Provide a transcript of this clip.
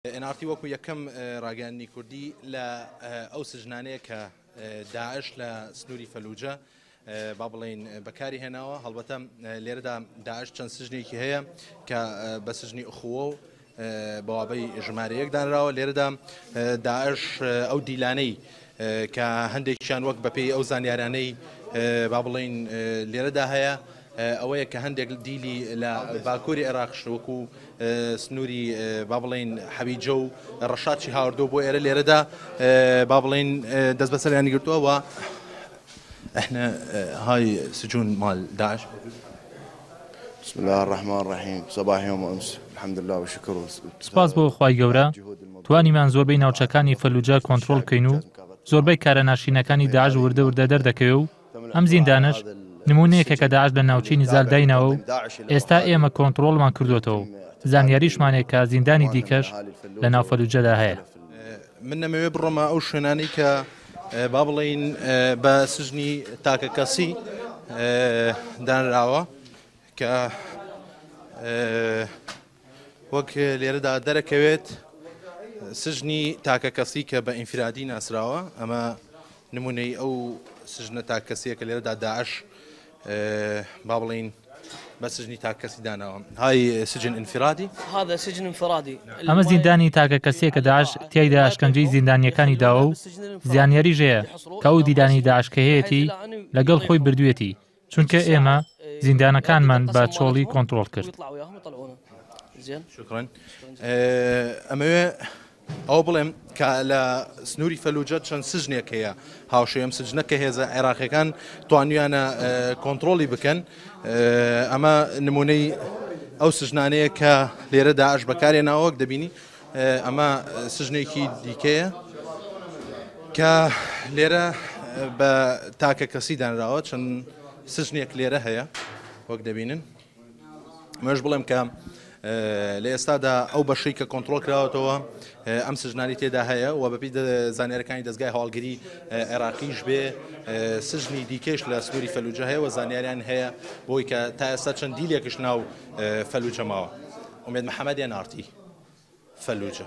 NRT وەکو یەکەم ڕاگەیاندنی کوردی لە ئەو سژنانەیە کە داعش لە سنووری فەلوجە با بڵێن بەکاری هێناوە. هەڵبەتە لێرەدا داعش چەند سژنێکی هەیە کە بە سژنی ئوخوە و بەوابەی ژمارەیەک دانراوە. لێرەدا داعش ئەو دیلانەی کە هەندێکیان وەک بەپێی ئەو زانیارانەی با بڵێن لێرەدا هەیە ئەوەیە کە هەندێک دیلی لە باکووری عێراق وەکو سنووری با بڵێن حەبیجە و ڕەشادی هاوردۆ بۆ ئێرە لێرەدا با بڵێن دەست بەسەریانی گرتووە و احنا هاي سجون مال داعش. بسم الله الرحمن الرحيم صباح يوم وامس الحمد لله وشكر. سپاس بۆ خوای گەورە توانیمان زۆربەی ناوچەکانی فەلوجە کۆنتڕۆڵ بکەین و زۆربەی کارە ناشینەکانی داعش وردە وردە دەردەکەوێ و ئەم زیندانش نمونەیەکە کە داعش لە ناوچەی نیزار داینەوە و ئێستا ئێمە کۆنتڕۆڵمان کردوێتەوە. زانیاریشمانێک کە زیندانی دیکەش لە ناو فەلوجەدا هەیە. من نەمەوێ بڕۆمە ئەو شوێنانەی کە با بڵێن بە سژنی تاکە کەسی دانراوە کە وەک لێرەدا دەرەکەوێت سژنی تاکە کەسی کە بە ئینفرادی ناسراوە. ئەمە نمونەی ئەو سژنە تاکەسیە کە لێرەدا داعش با بڵێن بە سژنی تاکەسی داناوە. هاي سجن انفرادي. هذا سجن انفرادي. ئەمە زیندانی تاکە کەسیە کە داعش تیایدا ئەشکەنجەی زیندانیەکانی داوە و زیانیاریش هەیە کە ئەو دیدانی داعش کە هەیەی لەگەڵ خۆی بردوێتی، چونکە ئێمە زیندانەکانمان بە چۆڵی کۆنتڕۆڵ کرد. شكرا. ئەمەوێ ئەو بڵێم کە لە سنووری فەلوجە چەند سژنێک هەیە هاوشێم سجنەکە هێزە عێراقیەکان توانیانە کۆنتڕۆڵی بکەن. ئەمە نمونەی ئەو سژنانەیە کە لێرە داعش بەکارهێناوە وەک دەبینی. ئەمە سژنێکی دیکەیە کە لێرە بە تاکە کەسی دانراوە. چەند سژنێک لێرە هەیە وەک دەبینن. مەش بڵێم کە لە ئێستادا ئەو بەشەی کە کۆنتڕۆڵ کراوەتەوە ئەم سژنانی تێدا هەیە و بەپی زانیارەکانی دەستگای هەواڵگیری عێراقیش بێ سژنی دیکەش لە سنووری فەلوجە هەیە و زانیاریان هەیە بۆی کە تا ئێستا چەند دیلێکش ناو فەلوجە ماوە. ئومێد محەممەد NRT فەلوجە.